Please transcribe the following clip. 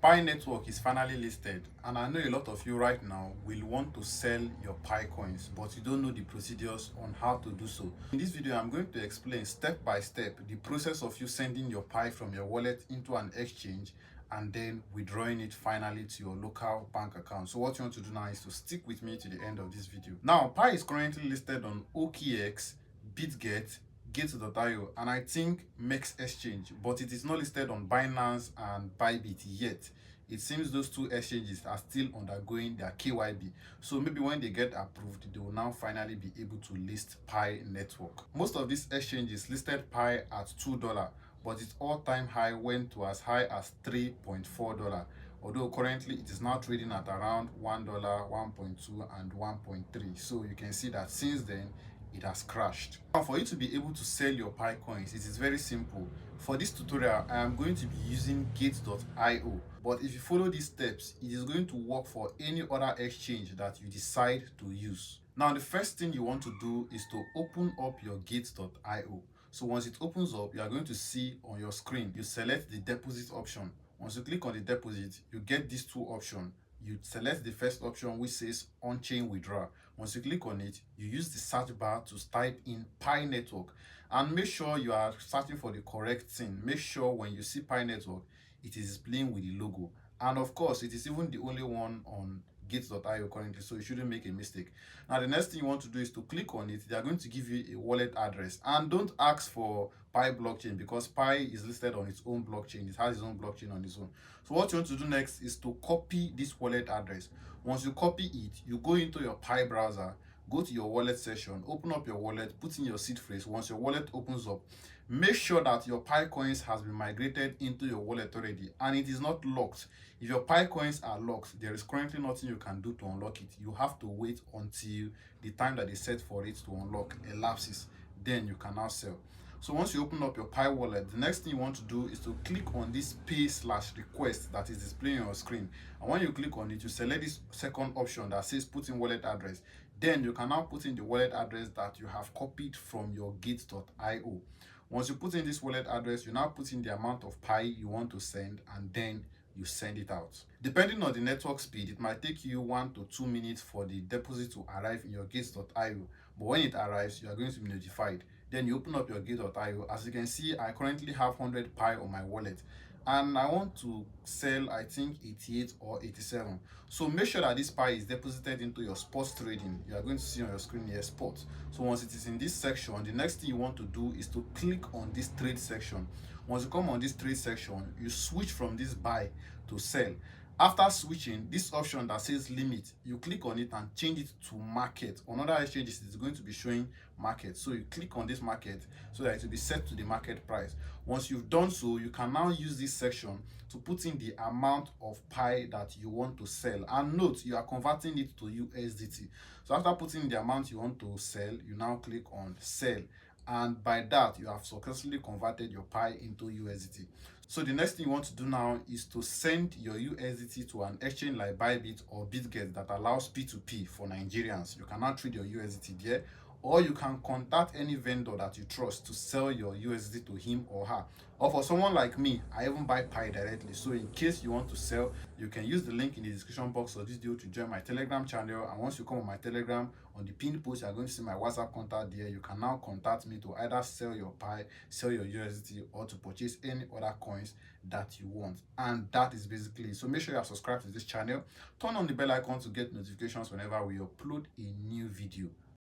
Pi network is finally listed, and I know a lot of you right now will want to sell your Pi coins, but you don't know the procedures on how to do so. In this video, I'm going to explain step by step the process of you sending your Pi from your wallet into an exchange and then withdrawing it finally to your local bank account. So what you want to do now is to stick with me to the end of this video. Now, Pi is currently listed on OKX, Bitget, Gate.io, and I think Mexc exchange, but it is not listed on Binance and Bybit yet. It seems those two exchanges are still undergoing their KYB, so maybe when they get approved, they will now finally be able to list Pi network. Most of these exchanges listed Pi at $2, but its all-time high went to as high as $3.4, although currently it is now trading at around $1, 1.2 and 1.3. So you can see that since then it has crashed. Now, for you to be able to sell your Pi coins, it is very simple. For this tutorial, I am going to be using Gate.io, but if you follow these steps, it is going to work for any other exchange that you decide to use. Now, the first thing you want to do is to open up your Gate.io. So once it opens up, you are going to see on your screen, you select the deposit option. Once you click on the deposit, you get these two options. You select the first option, which says on-chain withdrawal. Once you click on it, you use the search bar to type in Pi network, and make sure you are searching for the correct thing. Make sure when you see Pi network, it is displaying with the logo, and of course it is even the only one on Gate.io currently, so you shouldn't make a mistake. Now, the next thing you want to do is to click on it. They are going to give you a wallet address, and don't ask for Pi blockchain because Pi is listed on its own blockchain. It has its own blockchain on its own. So what you want to do next is to copy this wallet address. Once you copy it, you go into your Pi browser, go to your wallet section, open up your wallet, put in your seed phrase. Once your wallet opens up, make sure that your Pi coins has been migrated into your wallet already and it is not locked. If your Pi coins are locked, there is currently nothing you can do to unlock it. You have to wait until the time that they set for it to unlock elapses. Then you can now sell. So once you open up your Pi wallet, the next thing you want to do is to click on this pay/request that is displaying on your screen. And when you click on it, you select this second option that says put in wallet address. Then you can now put in the wallet address that you have copied from your Gate.io. Once you put in this wallet address, you now put in the amount of Pi you want to send, and then you send it out. Depending on the network speed, it might take you 1 to 2 minutes for the deposit to arrive in your Gate.io. But when it arrives, you are going to be notified. Then you open up your Gate.io. As you can see, I currently have 100 Pi on my wallet, and I want to sell, I think, 88 or 87. So make sure that this Pi is deposited into your sports trading. You are going to see on your screen here, sports. So once it is in this section, the next thing you want to do is to click on this trade section. Once you come on this trade section, you switch from this buy to sell. After switching, this option that says limit, you click on it and change it to market. On other exchanges, it's going to be showing market. So you click on this market so that it will be set to the market price. Once you've done so, you can now use this section to put in the amount of Pi that you want to sell. And note, you are converting it to USDT. So after putting in the amount you want to sell, you now click on sell. And by that, you have successfully converted your Pi into USDT. So the next thing you want to do now is to send your USDT to an exchange like Bybit or Bitget that allows P2P for Nigerians. You can now trade your USDT there, or you can contact any vendor that you trust to sell your USDT to him or her. Or for someone like me, I even buy Pi directly. So in case you want to sell, you can use the link in the description box of this video to join my Telegram channel. And once you come on my Telegram, on the pinned post, you are going to see my WhatsApp contact there. You can now contact me to either sell your Pi, sell your USDT, or to purchase any other coins that you want. And that is basically it. So make sure you are subscribed to this channel. Turn on the bell icon to get notifications whenever we upload a new video.